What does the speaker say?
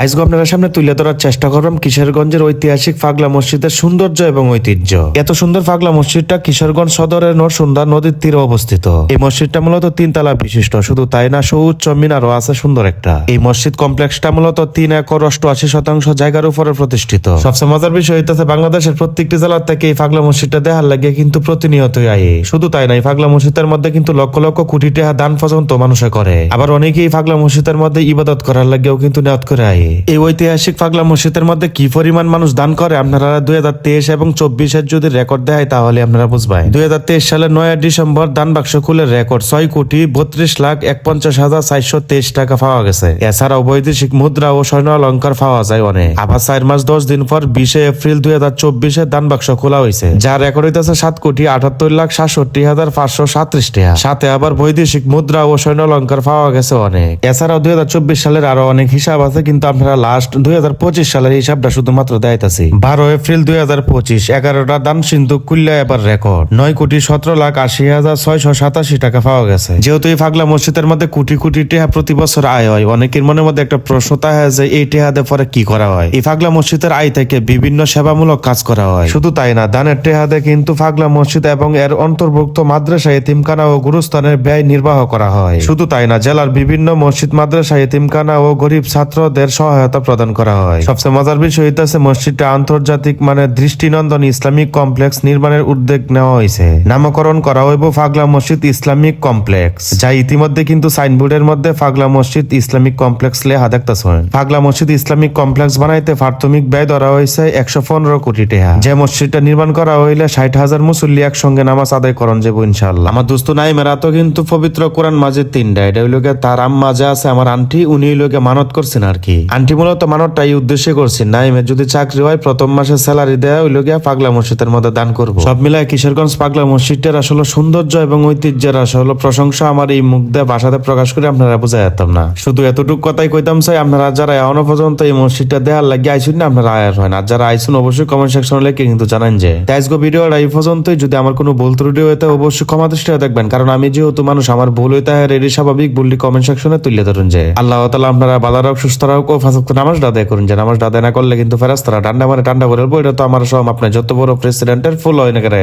আজকে আপনার সামনে তুলে ধরার চেষ্টা করলাম কিশোরগঞ্জের ঐতিহাসিক ফাগলা মসজিদের সৌন্দর্য এবং ঐতিহ্য। এত সুন্দর ফাগলা মসজিদটা কিশোরগঞ্জ সদরের নরসুন্দা নদীর তীরে অবস্থিত। এই মসজিদটা মূলত 3 তলা বিশিষ্ট। শুধু তাই না, সুউচ্চ মিনারও আছে সুন্দর একটা। এই মসজিদ কমপ্লেক্সটা মূলত 3 একর 88% জায়গার উপরে প্রতিষ্ঠিত। সবচেয়ে মজার বিষয় হইতেছে বাংলাদেশের প্রত্যেকটি জেলার থেকে এই ফাগলা মসজিদটা দেখার লাগে কিন্তু প্রতিনিয়তই আয়ে। শুধু তাই না, এই ফাগলা মসজিদের মধ্যে কিন্তু লক্ষ লক্ষ কোটি টাকা দান পর্যন্ত মানুষে করে। আবার অনেকেই ফাগলা মসজিদের মধ্যে ইবাদত করার লাগেও কিন্তু নিয়ত করে আয়ে। এই ঐতিহাসিক ফাগলা মসজিদের মধ্যে কি পরিমাণ মানুষ দান করে আপনারা 2023 এবং 24-এর যদি রেকর্ড দেয় তাহলে আপনারা বুঝবেন। 2023 সালের 9 ডিসেম্বর দান বাক্স খুলে রেকর্ড 6,32,51,423 টাকা পাওয়া গেছে। এছাড়াও বৈদেশিক মুদ্রা ও সৈন্য অলঙ্কার পাওয়া যায় অনেক। আবার 4 মাস 10 দিন পর 20 এপ্রিল 2024 দান বাক্স খোলা হয়েছে, যার রেকর্ড হইতেছে 7,78,67,537 টাকা। সাথে আবার বৈদেশিক মুদ্রা ও সৈন্য অলঙ্কার পাওয়া গেছে অনেক। এছাড়াও 2024 সালের আরো অনেক হিসাব আছে, কিন্তু আপনারা লাস্ট 2025 সালের হিসাবটা শুধুমাত্র দেখাইতেছি। 12 এপ্রিল 2025 11টা দান সিন্ধু কুল্লা এবার রেকর্ড 9,17,80,687 টাকা পাওয়া গেছে। যেহেতু এই ফাগলা মসজিদের মধ্যে কোটি কোটি টাকা প্রতি বছর আয় হয়, অনেকের মনের মধ্যে একটা প্রশ্ন থাকে যে এই টাকা দিয়ে পরে কি করা হয়। এই ফাগলা মসজিদের আয় থেকে বিভিন্ন সেবামূলক কাজ করা হয়। শুধু তাই না, দানের টাকা দিয়ে কিন্তু ফাগলা মসজিদ এবং এর অন্তর্ভুক্ত মাদ্রাসা এতিমখানা ও গুরুস্থানের ব্যয় নির্বাহ করা হয়। শুধু তাই না, জেলার বিভিন্ন মসজিদ মাদ্রাসা এতিমখানা ও গরিব ছাত্রদের সহায়তা প্রদান করা হয়। সবচেয়ে মজার বিষয় হইতেছে মসজিদটা আন্তর্জাতিক মানে দৃষ্টিনন্দন ইসলামিক কমপ্লেক্স নির্মাণের উদ্যোগ নেওয়া হয়েছে। নামকরণ করা হইব ফাগলা মসজিদ ইসলামিক কমপ্লেক্স, যা ইতিমধ্যে কিন্তু সাইনবোর্ডের মধ্যে ফাগলা মসজিদ ইসলামিক কমপ্লেক্স লেখা দেখতেছেন। ফাগলা মসজিদ ইসলামিক কমপ্লেক্স বানাইতে প্রাথমিক ব্যয় ধরা হয়েছে 115 কোটি টাকা। যে মসজিদটা নির্মাণ করা হইলে 60,000 মুসল্লি একসঙ্গে নামাজ আদায় করণ যাবো ইনশাআল্লাহ। আমার দোস্ত নাইমেরা তো কিন্তু পবিত্র কোরআন মাজিদ 3টা। এটা হইল তার আম্মা যা আছে আমার আন্টি, উনি হইল মানত করছেন আর কি। আন্টি মূলত মানতটা এই উদ্দেশ্যে করছেন নাইমের যদি চাকরি হয় প্রথম মাসে স্যালারি দেয়া হইল ফাগলা মসজিদের মধ্যে দান করবো। সব মিলায় কিশোরগঞ্জ ফাগলা মসজিদটার আসলে সৌন্দর্য এবং ঐতিহ্যের আসলে প্রশংসা আমার এই মুখ দিয়ে ভাষাতে প্রকাশ করে আপনারা বোঝাই যেতাম না। শুধু এতটুকু কথাই কইতাম চাই, আপনারা যারা এখনো পর্যন্ত এই মসজিদটা দেখার লাগে আইসুন না, আপনারা আয়ার হয় না। আর যারা আইসুন অবশ্যই কমেন্ট সেকশনে লিখে কিন্তু জানান যে আজকে ভিডিওটা এই পর্যন্তই। যদি আমার কোনো ভুল ত্রুটি হইতে অবশ্যই ক্ষমা দৃষ্টিতে দেখবেন, কারণ আমি যেহেতু মানুষ, আমার ভুল হইতে হয় এটি স্বাভাবিক। ভুলটি কমেন্ট সেকশনে তুলে ধরুন যে আল্লাহ তাআলা আপনারা ভালো রাখ, সুস্থ রাখ ও ফাঁসক্ত নামাজ আদায় করুন। যে নামাজ আদায় না করলে কিন্তু ফেরেশতারা ডান্ডা মারে, ডান্ডা করে। এটা তো আমার সব আপনার যত বড় প্রেসিডেন্টের ফুল হয় না করে।